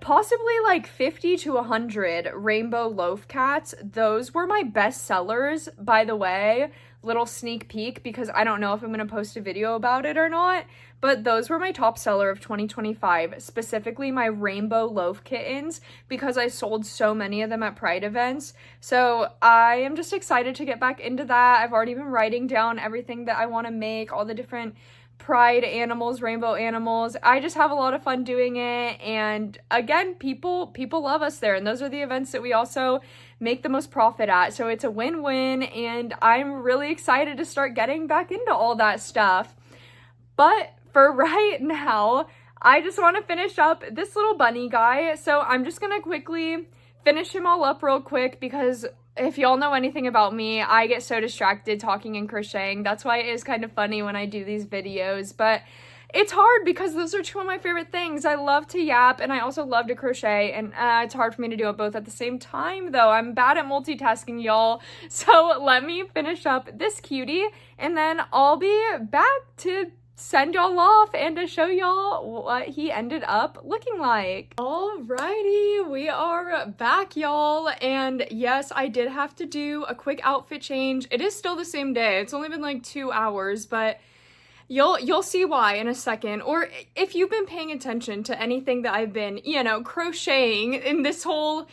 possibly like 50 to 100 rainbow loaf cats. Those were my best sellers, by the way. Little sneak peek, because I don't know if I'm going to post a video about it or not, but those were my top seller of 2025, specifically my rainbow loaf kittens, because I sold so many of them at Pride events. So I am just excited to get back into that. I've already been writing down everything that I want to make, all the different Pride animals, rainbow animals. I just have a lot of fun doing it, and again, people love us there, and those are the events that we also make the most profit at. So it's a win-win, and I'm really excited to start getting back into all that stuff. But for right now, I just want to finish up this little bunny guy. So I'm just gonna quickly finish him all up real quick, because if y'all know anything about me, I get so distracted talking and crocheting. That's why it is kind of funny when I do these videos, but it's hard because those are two of my favorite things. I love to yap, and I also love to crochet, and it's hard for me to do it both at the same time, though. I'm bad at multitasking, y'all. So let me finish up this cutie, and then I'll be back to send y'all off and to show y'all what he ended up looking like. Alrighty, we are back, y'all, and yes, I did have to do a quick outfit change. It is still the same day. It's only been like 2 hours, but you'll see why in a second. Or if you've been paying attention to anything that I've been, you know, crocheting in this whole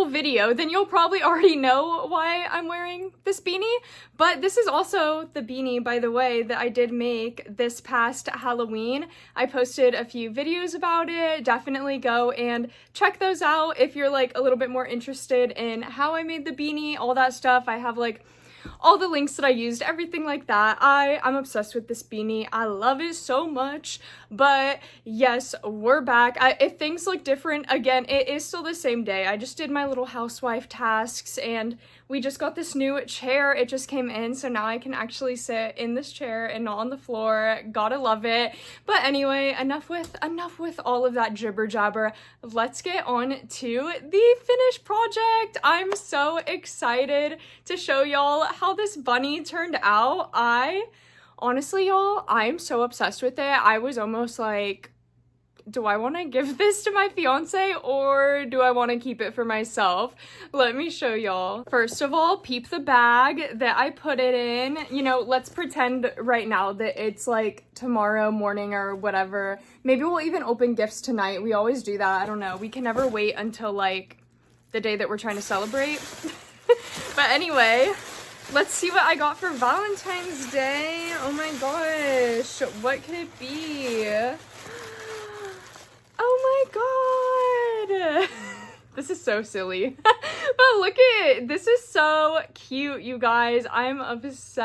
video, then you'll probably already know why I'm wearing this beanie. But this is also the beanie, by the way, that I did make this past Halloween. I posted a few videos about it. Definitely go and check those out if you're like a little bit more interested in how I made the beanie, all that stuff. I have like all the links that I used, everything like that. I'm obsessed with this beanie. I love it so much. But yes, we're back. If things look different, again, it is still the same day. I just did my little housewife tasks, and we just got this new chair. It just came in, so now I can actually sit in this chair and not on the floor. Gotta love it. But anyway, enough with all of that jibber jabber. Let's get on to the finished project. I'm so excited to show y'all how this bunny turned out. Honestly, y'all, I'm so obsessed with it. I was almost like, do I want to give this to my fiance or do I want to keep it for myself? Let me show y'all. First of all, peep the bag that I put it in. You know, let's pretend right now that it's like tomorrow morning or whatever. Maybe we'll even open gifts tonight. We always do that. I don't know. We can never wait until like the day that we're trying to celebrate. But anyway, let's see what I got for Valentine's Day. Oh my gosh, what could it be? Oh my god! This is so silly. But look at it. This is so cute, you guys. I'm obsessed.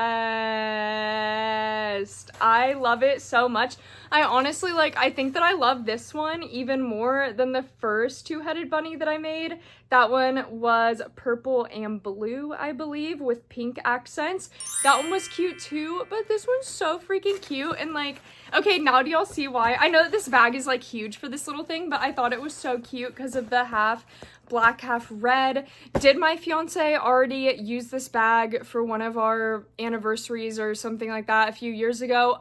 I love it so much. I honestly, I think that I love this one even more than the first two-headed bunny that I made. That one was purple and blue, I believe, with pink accents. That one was cute too, but this one's so freaking cute. And okay, now do y'all see why? I know that this bag is huge for this little thing, but I thought it was so cute because of the half black, half red. Did my fiance already use this bag for one of our anniversaries or something like that a few years ago?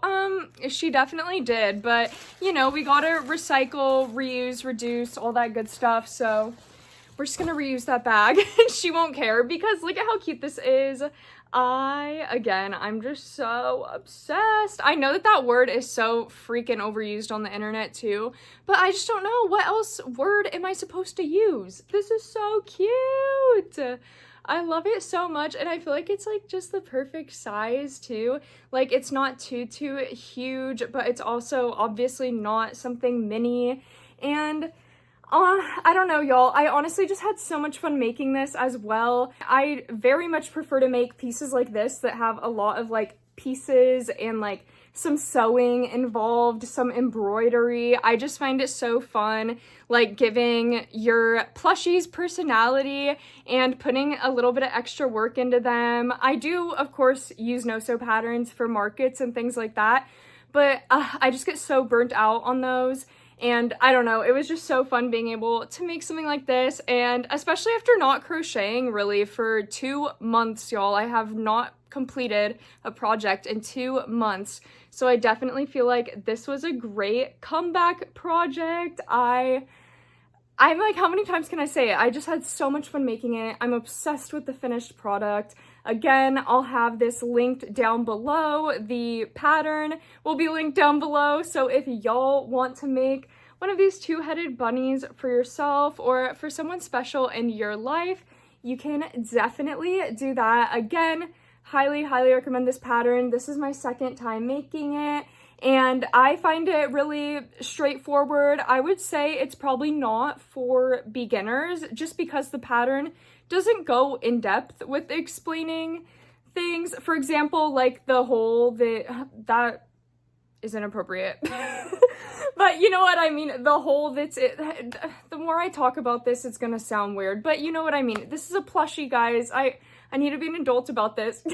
She definitely did, but you know, we gotta recycle, reuse, reduce, all that good stuff, so we're just gonna reuse that bag. She won't care because look at how cute this is. I'm just so obsessed. I know that that word is so freaking overused on the internet too, but I just don't know what else word am I supposed to use. This is so cute. I love it so much, and I feel like it's like just the perfect size too. Like it's not too huge, but it's also obviously not something mini. And I don't know, y'all. I honestly just had so much fun making this as well. I very much prefer to make pieces like this that have a lot of like pieces and like some sewing involved, some embroidery. I just find it so fun, like giving your plushies personality and putting a little bit of extra work into them. I do, of course, use no-sew patterns for markets and things like that, but I just get so burnt out on those. And I don't know, it was just so fun being able to make something like this, and especially after not crocheting really for 2 months, y'all. I have not completed a project in 2 months, so I definitely feel like this was a great comeback project. I'm like, how many times can I say it? I just had so much fun making it. I'm obsessed with the finished product. Again, I'll have this linked down below. The pattern will be linked down below. So if y'all want to make one of these two-headed bunnies for yourself or for someone special in your life, you can definitely do that. Again, highly recommend this pattern. This is my second time making it, and I find it really straightforward. I would say it's probably not for beginners just because the pattern doesn't go in depth with explaining things. For example, like the hole that is inappropriate. But you know what I mean? The hole that's it. The more I talk about this, it's gonna sound weird, but you know what I mean. This is a plushie, guys. I need to be an adult about this.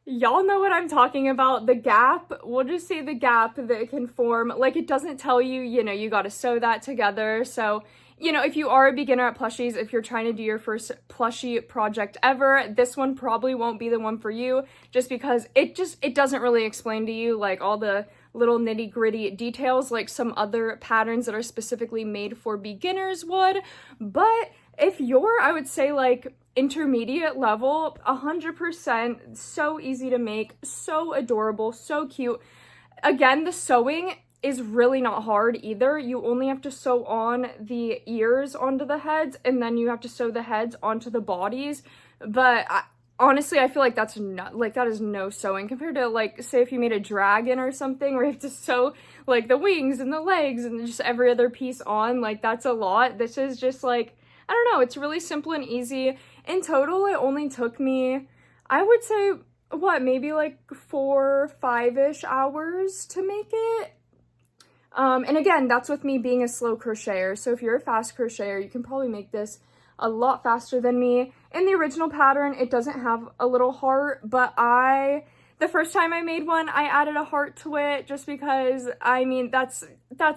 Y'all know what I'm talking about. The gap, we'll just say the gap that it can form. Like, it doesn't tell you, you know, you gotta sew that together. So, you know, if you are a beginner at plushies, if you're trying to do your first plushie project ever, this one probably won't be the one for you, just because it doesn't really explain to you like all the little nitty-gritty details like some other patterns that are specifically made for beginners would. But if you're, I would say, like intermediate level, 100%, so easy to make, so adorable, so cute. Again, the sewing is really not hard either. You only have to sew on the ears onto the heads, and then you have to sew the heads onto the bodies. But honestly, I feel like that is no sewing compared to, like, say if you made a dragon or something where you have to sew like the wings and the legs and just every other piece on. Like, that's a lot. This is just like, I don't know, it's really simple and easy. In total, it only took me, I would say, what, maybe like 4-5-ish hours to make it. And again, that's with me being a slow crocheter. So if you're a fast crocheter, you can probably make this a lot faster than me. In the original pattern, it doesn't have a little heart, but the first time I made one, I added a heart to it just because, I mean, that's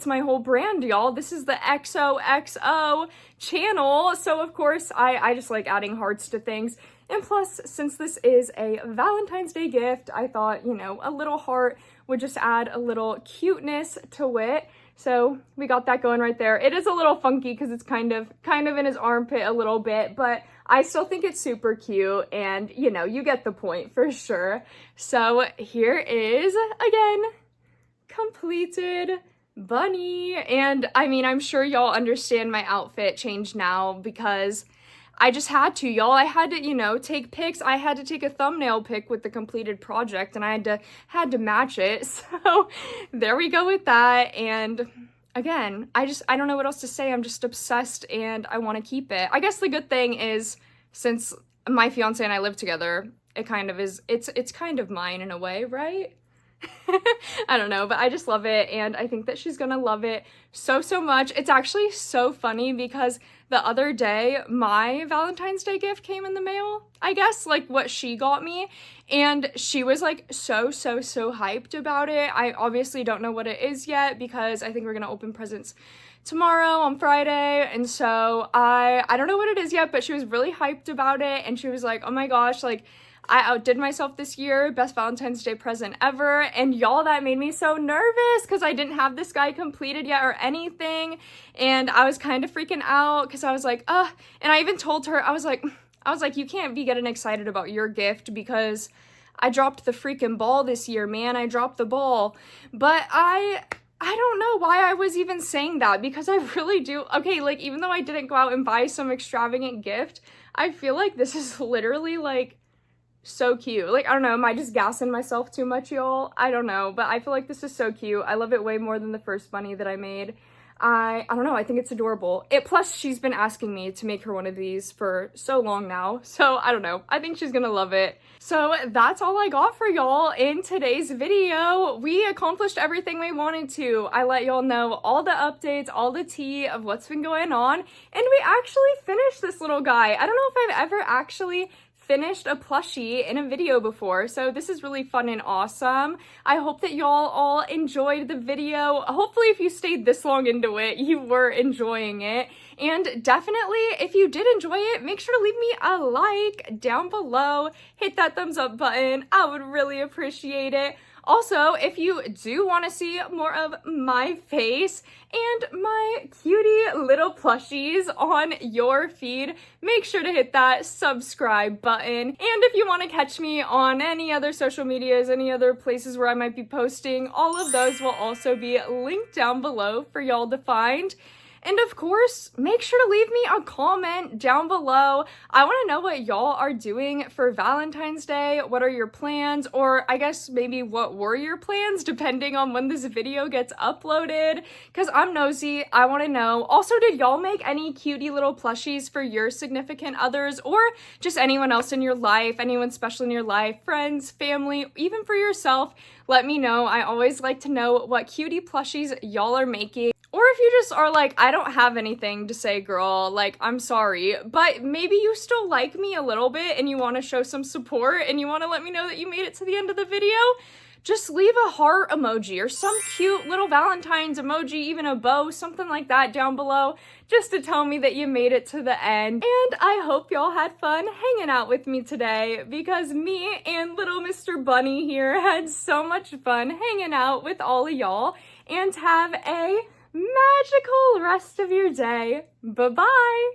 my whole brand, y'all. This is the XOXO channel. So of course, I just like adding hearts to things. And plus, since this is a Valentine's Day gift, I thought, you know, a little heart would just add a little cuteness to it. So we got that going right there. It is a little funky because it's kind of in his armpit a little bit, but I still think it's super cute, and you know, you get the point for sure. So here is, again, completed bunny. And I mean, I'm sure y'all understand my outfit change now because I just had to, y'all. I had to, you know, take pics. I had to take a thumbnail pic with the completed project, and I had to match it. So there we go with that. And again, I don't know what else to say. I'm just obsessed and I want to keep it. I guess the good thing is, since my fiance and I live together, it kind of is, it's kind of mine in a way, right? I don't know, but I just love it, and I think that she's gonna love it so much. It's actually so funny because the other day my Valentine's Day gift came in the mail, I guess, like what she got me, and she was like so hyped about it. I obviously don't know what it is yet because I think we're gonna open presents tomorrow on Friday, and so I don't know what it is yet, but she was really hyped about it, and she was like, oh my gosh, like, I outdid myself this year, best Valentine's Day present ever, and y'all, that made me so nervous because I didn't have this guy completed yet or anything, and I was kind of freaking out because I was like, and I even told her, I was like, you can't be getting excited about your gift because I dropped the freaking ball this year, man, I dropped the ball, but I don't know why I was even saying that, because I really do. Okay, like, even though I didn't go out and buy some extravagant gift, I feel like this is literally, like, so cute. Like, I don't know, am I just gassing myself too much, y'all? I don't know, but I feel like this is so cute. I love it way more than the first bunny that I made. I don't know, I think it's adorable. Plus, she's been asking me to make her one of these for so long now, so I don't know. I think she's gonna love it. So that's all I got for y'all in today's video. We accomplished everything we wanted to. I let y'all know all the updates, all the tea of what's been going on, and we actually finished this little guy. I don't know if I've ever actually finished a plushie in a video before, so this is really fun and awesome. I hope that y'all all enjoyed the video. Hopefully if you stayed this long into it, you were enjoying it. And definitely, if you did enjoy it, make sure to leave me a like down below. Hit that thumbs up button. I would really appreciate it. Also, if you do want to see more of my face and my cutie little plushies on your feed, make sure to hit that subscribe button. And if you want to catch me on any other social medias, any other places where I might be posting, all of those will also be linked down below for y'all to find. And of course, make sure to leave me a comment down below. I want to know what y'all are doing for Valentine's Day. What are your plans? Or I guess maybe what were your plans depending on when this video gets uploaded? Because I'm nosy. I want to know. Also, did y'all make any cutie little plushies for your significant others or just anyone else in your life, anyone special in your life, friends, family, even for yourself? Let me know. I always like to know what cutie plushies y'all are making. Or if you just are like, I don't have anything to say, girl, like, I'm sorry, but maybe you still like me a little bit and you want to show some support and you want to let me know that you made it to the end of the video, just leave a heart emoji or some cute little Valentine's emoji, even a bow, something like that down below, just to tell me that you made it to the end. And I hope y'all had fun hanging out with me today, because me and little Mr. Bunny here had so much fun hanging out with all of y'all. And have a magical rest of your day. Bye-bye.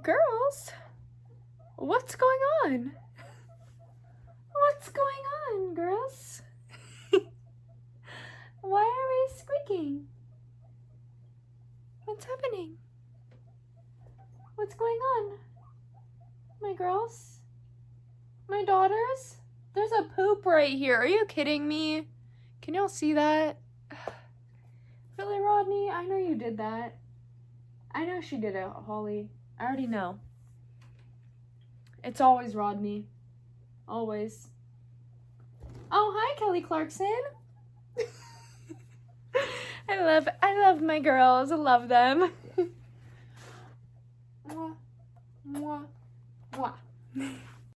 Girls, what's going on? What's going on, girls? Why are we squeaking? What's happening? What's going on? My girls? My daughters? There's a poop right here. Are you kidding me? Can y'all see that? Really, Rodney? I know you did that. I know she did it, Holly. I already know. It's always Rodney. Always. Oh, hi, Kelly Clarkson. I love my girls. I love them. Mwah, mwah, mwah.